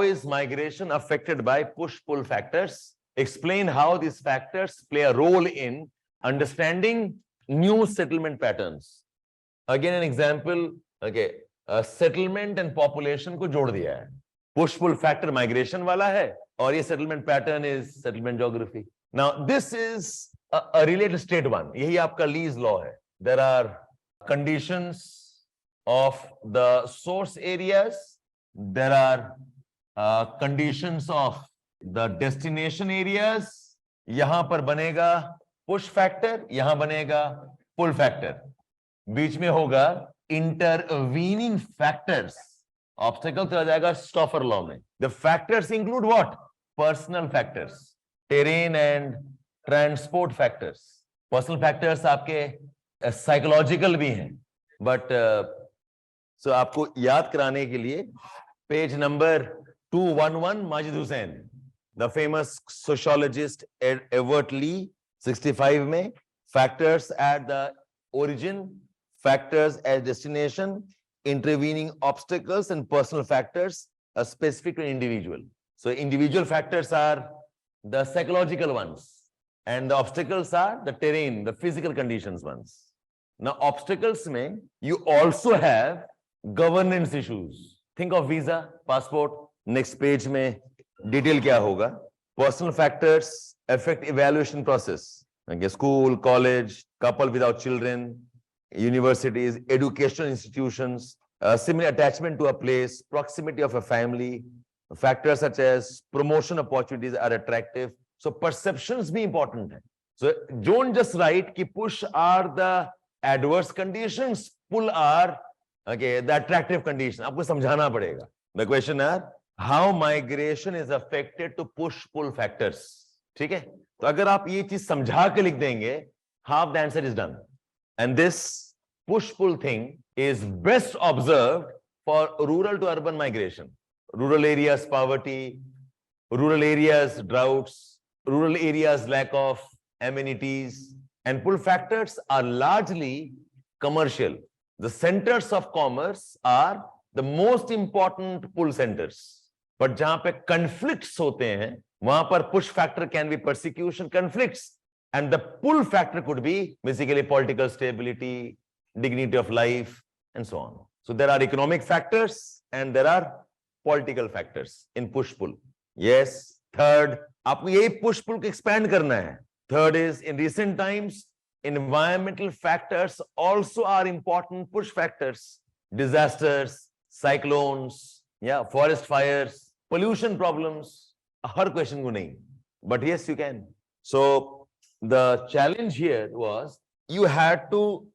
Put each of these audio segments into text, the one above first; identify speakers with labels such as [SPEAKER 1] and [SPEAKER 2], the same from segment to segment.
[SPEAKER 1] is migration affected by push-pull factors? Explain how these factors play a role in understanding new settlement patterns. Again, an example. Okay, settlement and population को जोड़ दिया है. Push-pull factor migration वाला है, और ये settlement pattern is settlement geography. Now, this is a related state one. यही आपका Lee's law है. There are conditions of the source areas. There are conditions of the destination areas. यहां पर बनेगा push factor, यहां बनेगा pull factor. बीच में होगा intervening factors. Obstacle चला जाएगा Stoffer law में. The factors include what? Personal factors, terrain and transport factors. Personal factors आपके psychological भी हैं, but so आपको याद कराने के लिए page number 211, Majid Hussain, the famous sociologist Edward Lee, 65 में, factors at the origin, factors as destination, intervening obstacles and personal factors are specific to an individual. So individual factors are the psychological ones, and the obstacles are the terrain, the physical conditions ones. Now obstacles में you also have governance issues. Think of visa, passport. Next page में detail क्या होगा? Personal factors affect evaluation process. Okay, school, college, couple without children, universities, educational institutions, similar attachment to a place, proximity of a family, factors such as promotion opportunities are attractive. So perceptions be important. So don't just write कि push are the adverse conditions, pull are okay the attractive conditions. आपको समझाना पड़ेगा. The question is how migration is affected to push-pull factors. ठीक है? तो अगर आप ये चीज समझा के लिख देंगे, half the answer is done. And this push-pull thing is best observed for rural to urban migration. Rural areas poverty, rural areas droughts, rural areas lack of amenities, and pull factors are largely commercial. The centers of commerce are the most important pull centers. But जहां पे conflicts होते हैं, वहां पर push factor can be persecution, conflicts, and the pull factor could be basically political stability, dignity of life, and so on. So there are economic factors and there are political factors in push-pull. Yes. Third, आपको यही push-pull को expand करना है. Third is, in recent times, environmental factors also are important push factors. Disasters, cyclones, forest fires, pollution problems. Her question को नहीं. But yes, you can. So the challenge here was you had to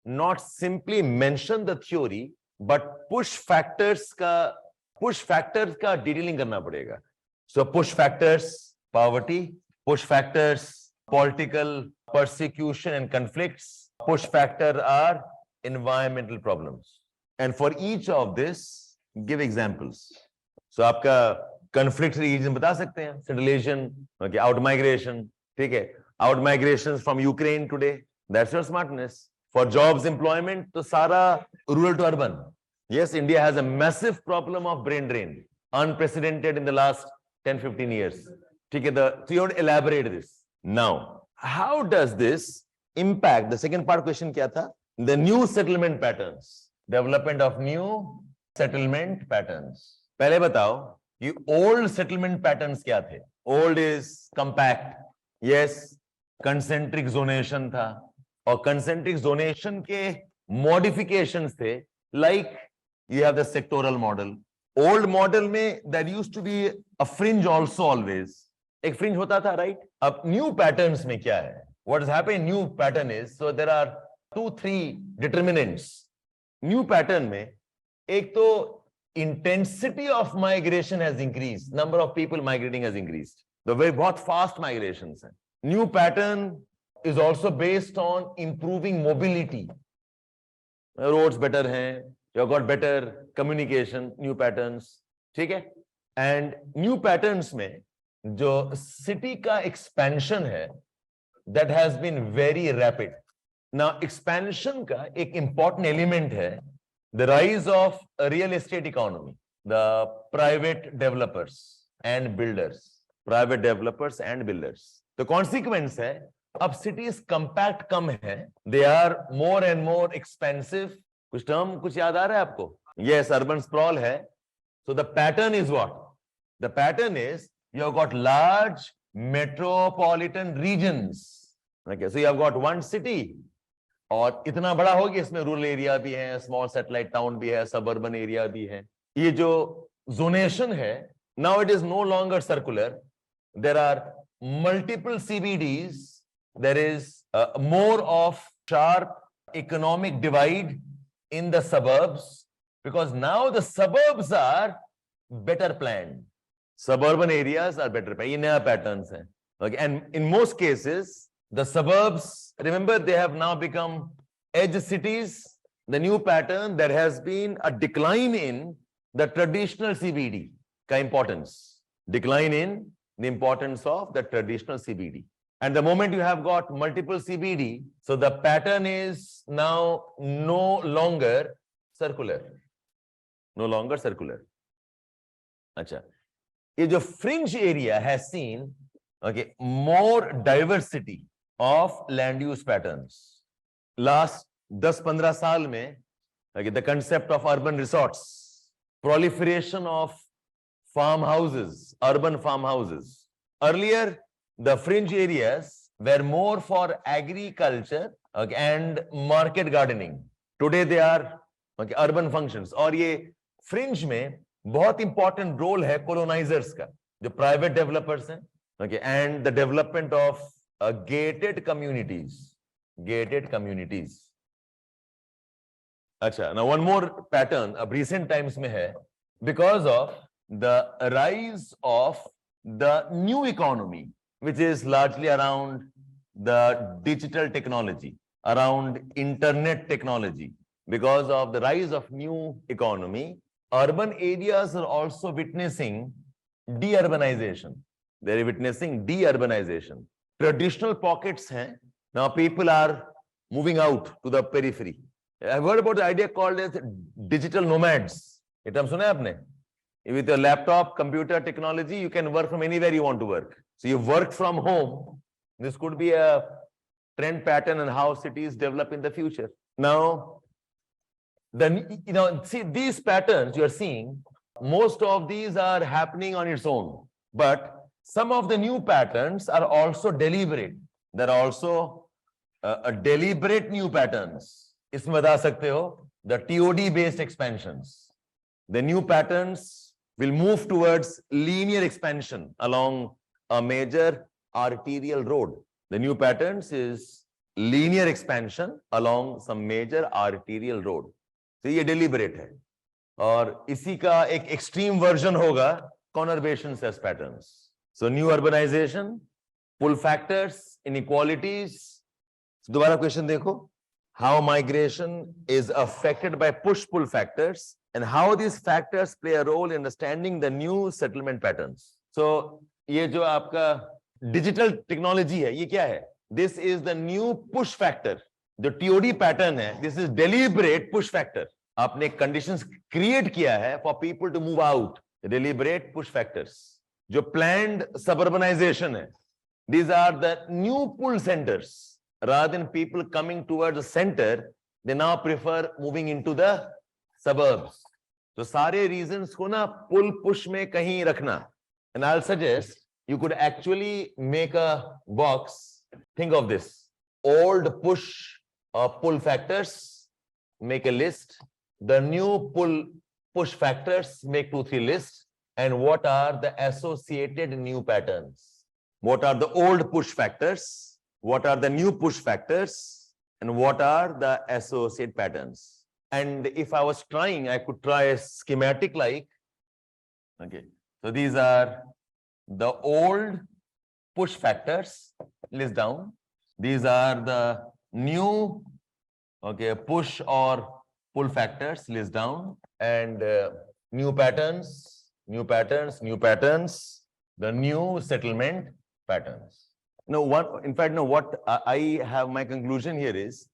[SPEAKER 1] not simply mention the theory, but push factors का detailing करना पड़ेगा. So push factors, poverty, push factors, political persecution and conflicts, push factor are environmental problems. And for each of this, give examples. So आपका conflict region बता सकते हैं, Central Asian, okay, out migration, ठीक है, out migrations from Ukraine today, that's your smartness. For jobs, employment, तो सारा rural to urban. Yes, India has a massive problem of brain drain, unprecedented in the last 10-15 years. ठीक है, so you want to elaborate this. Now, how does this impact? The second part question क्या था? The new settlement patterns, development of new settlement patterns. पहले बताओ कि old settlement patterns क्या थे? Old is compact. Yes, concentric zonation था, और concentric zonation के modifications थे, like you have the sectoral model. Old model में there used to be a fringe also always. एक fringe होता था, right? अब new patterns में क्या है? What has happened in new pattern is, so there are 2-3 determinants. New pattern में एक तो intensity of migration has increased, number of people migrating has increased. The very बहुत fast migrations हैं. New pattern is also based on improving mobility. Roads better हैं, you have got better communication, new patterns, ठीक है? And new patterns में जो city का expansion है, that has been very rapid. Now expansion का एक important element है the rise of a real estate economy. the private developers and builders. Private developers and builders. The consequence है, अब cities compact कम है, they are more and more expensive. कुछ term कुछ याद आ रहा है आपको? Yes, urban sprawl है. So the pattern is what? The pattern is you have got large metropolitan regions. Okay, so you have got one city. और इतना बड़ा हो गया, इसमें रूरल एरिया भी है, स्मॉल सैटेलाइट टाउन भी है, सबअर्बन एरिया भी है. ये जो जोनेशन है, now it is no longer circular. There are multiple CBDs. There is more of sharp economic divide in the suburbs because now the suburbs are better planned. Suburban areas are better planned. ये नया patterns हैं. Okay, and in most cases, the suburbs, remember, they have now become edge cities. The new pattern, there has been a decline in the traditional CBD का importance. Decline in the importance of the traditional CBD. And the moment you have got multiple CBD, so the pattern is now no longer circular. No longer circular. Acha. ये जो fringe area has seen, okay, more diversity of land use patterns. Last 10-15 साल में, okay, the concept of urban resorts, proliferation of farmhouses, urban farmhouses. Earlier, the fringe areas were more for agriculture, okay, and market gardening. Today they are, okay, urban functions. और ये fringe में बहुत important role है colonizers का, जो private developers हैं, okay, and the development of gated communities. Gated communities. अच्छा, now one more pattern अब recent times में है, because of the rise of the new economy, which is largely around the digital technology, around internet technology. Because of the rise of new economy, urban areas are also witnessing deurbanization. They are witnessing deurbanization. Traditional pockets hain. Now people are moving out to the periphery. I've heard about the idea called as digital nomads. ये term सुना है आपने? With your laptop, computer technology, you can work from anywhere you want to work. So you work from home. This could be a trend pattern and how cities develop in the future. Now, see these patterns you are seeing, most of these are happening on its own. But some of the new patterns are also deliberate. There are also a deliberate new patterns. इसमें बता सकते हो the TOD based expansions. The new patterns will move towards linear expansion along a major arterial road. The new patterns is linear expansion along some major arterial road. So ये deliberate है. और इसी का एक extreme version होगा conurbation cess patterns. So new urbanization, pull factors, inequalities. So दोबारा question देखो. How migration is affected by push-pull factors and how these factors play a role in understanding the new settlement patterns. So ये जो आपका digital technology है, ये क्या है? This is the new push factor. जो TOD pattern है, this is deliberate push factor. आपने conditions create किया है for people to move out. Deliberate push factors. जो planned suburbanization है, these are the new pull centers. Rather than people coming towards the center, they now prefer moving into the suburbs. So सारे reasons को ना pull push में कहीं रखना. And I'll suggest you could actually make a box. Think of this: old push or pull factors, make a list. The new pull push factors, make 2-3 lists. And what are the associated new patterns? What are the old push factors? What are the new push factors? And what are the associate patterns? And if I was trying, I could try a schematic like, okay, so these are the old push factors, list down. These are the new, okay, push or pull factors, list down. And new patterns, new patterns, new patterns, the new settlement patterns. Now, what I have my conclusion here is,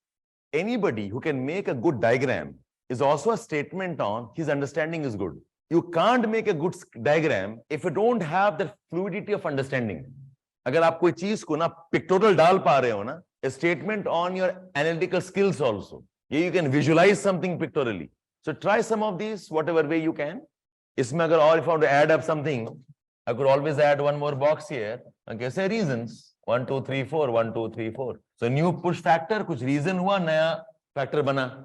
[SPEAKER 1] anybody who can make a good diagram is also a statement on his understanding is good. You can't make a good diagram if you don't have the fluidity of understanding. अगर आप कोई चीज को ना pectoral डाल पा रहे हो ना, a statement on your analytical skills also. You can visualize something pictorially. So try some of these, whatever way you can. इसमें अगर और if I want to add up something, I could always add one more box here. Okay, say reasons. 1, 2, 3, 4, 1, 2, 3, 4. So new push factor, कुछ reason हुआ, नया factor बना.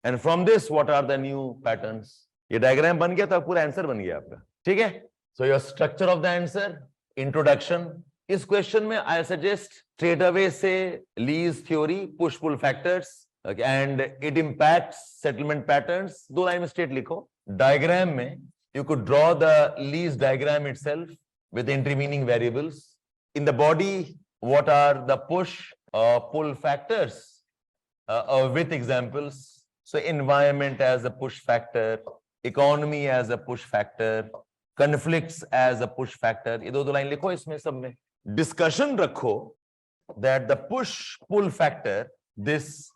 [SPEAKER 1] And from this, what are the new patterns? ये diagram बन गया तो पूरा answer बन गया आपका. ठीक है? So your structure of the answer, introduction. इस क्वेश्चन में I suggest straight away say Lee's theory, push-pull factors, okay, and it impacts settlement patterns. दो लाइन में straight लिखो. Diagram में you could draw the Lee's diagram itself with intervening variables. In the body, what are the push-pull factors with examples? So environment as a push factor, economy as a push factor, conflicts as a push factor. ये दो line लिखो इसमें सब में. Discussion रखो that the push-pull factor, this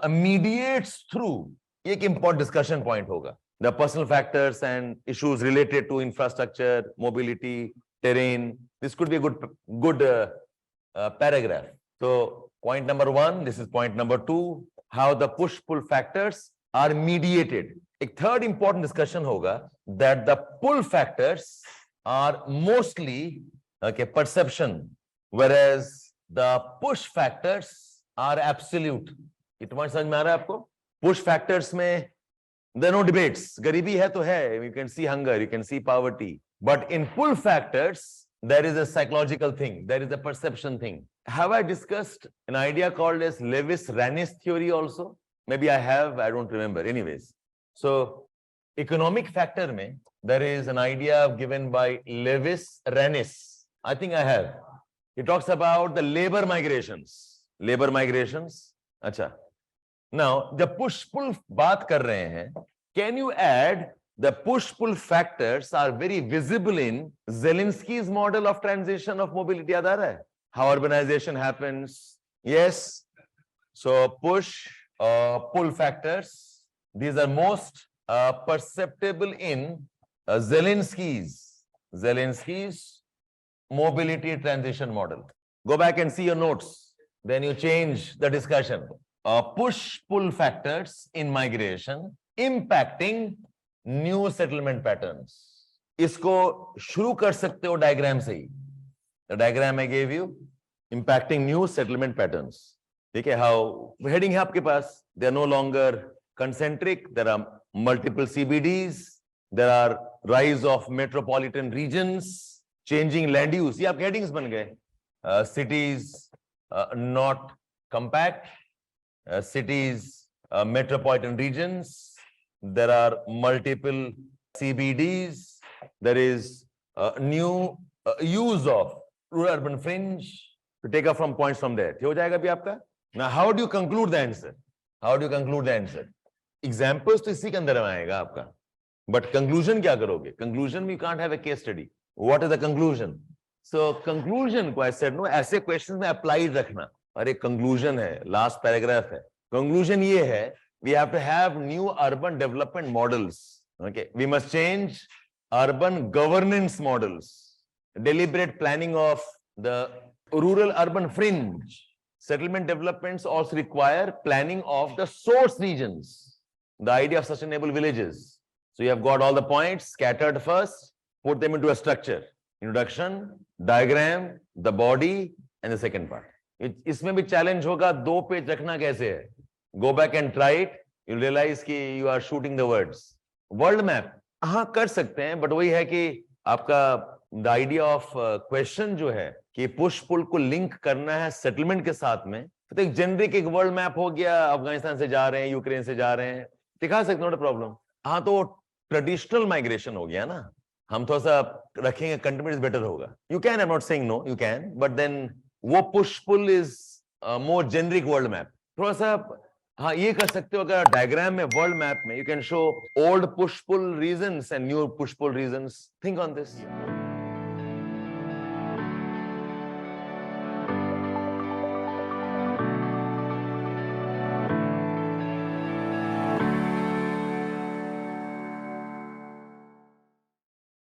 [SPEAKER 1] mediates through. ये एक important discussion point होगा. The personal factors and issues related to infrastructure, mobility, terrain. This could be a good paragraph. So point number 1, this is point number 2, how the push-pull factors are mediated. A third important discussion hoga that the pull factors are mostly perception, whereas the push factors are absolute. It point समझ में आ रहा है आपको? Push factors में there are no debates. गरीबी है तो है. You can see hunger, you can see poverty. But in pull factors, there is a psychological thing. There is a perception thing. Have I discussed an idea called as Lewis-Rannes theory also? Maybe I have, I don't remember. Anyways. So, economic factor mein, there is an idea given by Lewis-Rannes. I think I have. He talks about the labor migrations. Labor migrations. Acha. Now, the push-pull baat kar rahe hain. Can you add the push-pull factors are very visible in Zelensky's model of transition of mobility? Yaad aa raha hai? How urbanization happens. Yes. So push-pull factors. These are most perceptible in Zelensky's mobility transition model. Go back and see your notes. Then you change the discussion. Push-pull factors in migration impacting new settlement patterns. इसको शुरू कर सकते हो diagram से ही. The diagram I gave you, impacting new settlement patterns. ठीक है? How heading है आपके पास? They are no longer concentric. There are multiple CBDs. There are rise of metropolitan regions, changing land use. ये आपके headings बन गए. Cities not compact. Cities, metropolitan regions, there are multiple CBDs, there is new use of rural urban fringe to take up from points from there. हो जाएगा भी आपका? Now, how do you conclude the answer? How do you conclude the answer? Examples तो इसी के अंदर में आएगा आपका. But conclusion क्या करोगे? Conclusion में you can't have a case study. What is the conclusion? So conclusion को I said no, ऐसे questions में applied रखना. और एक कंक्लूजन है, लास्ट पैराग्राफ है. कंक्लूजन ये है, we have to have new urban development models. Okay, we must change urban governance models, deliberate planning of the rural urban fringe. Settlement developments also require planning of the source regions, the idea of sustainable villages. So you have got all the points scattered first, put them into a structure. Introduction, diagram, the body, and the second part. इसमें भी challenge होगा, 2 page रखना कैसे है. Go back and try it. You'll realize कि you are shooting the words. World map हाँ कर सकते हैं, but वही है कि आपका the idea of question जो है कि पुश पुल को लिंक करना है सेटलमेंट के साथ में, तो एक जेनरिक एक वर्ल्ड मैप हो गया, अफगानिस्तान से जा रहे हैं, यूक्रेन से जा रहे हैं, दिखा सकते नॉट अ प्रॉब्लम. हाँ तो ट्रेडिशनल माइग्रेशन हो गया ना, हम थोड़ा सा रखेंगे कंटिन्यूस बेटर होगा. You can, I am not saying no, you can, but then वो push pull is more generic world map. थोड़ा सा हाँ ये कर सकते हो अगर डायग्राम में, वर्ल्ड मैप में you can show old push pull reasons and new push pull reasons. Think on this.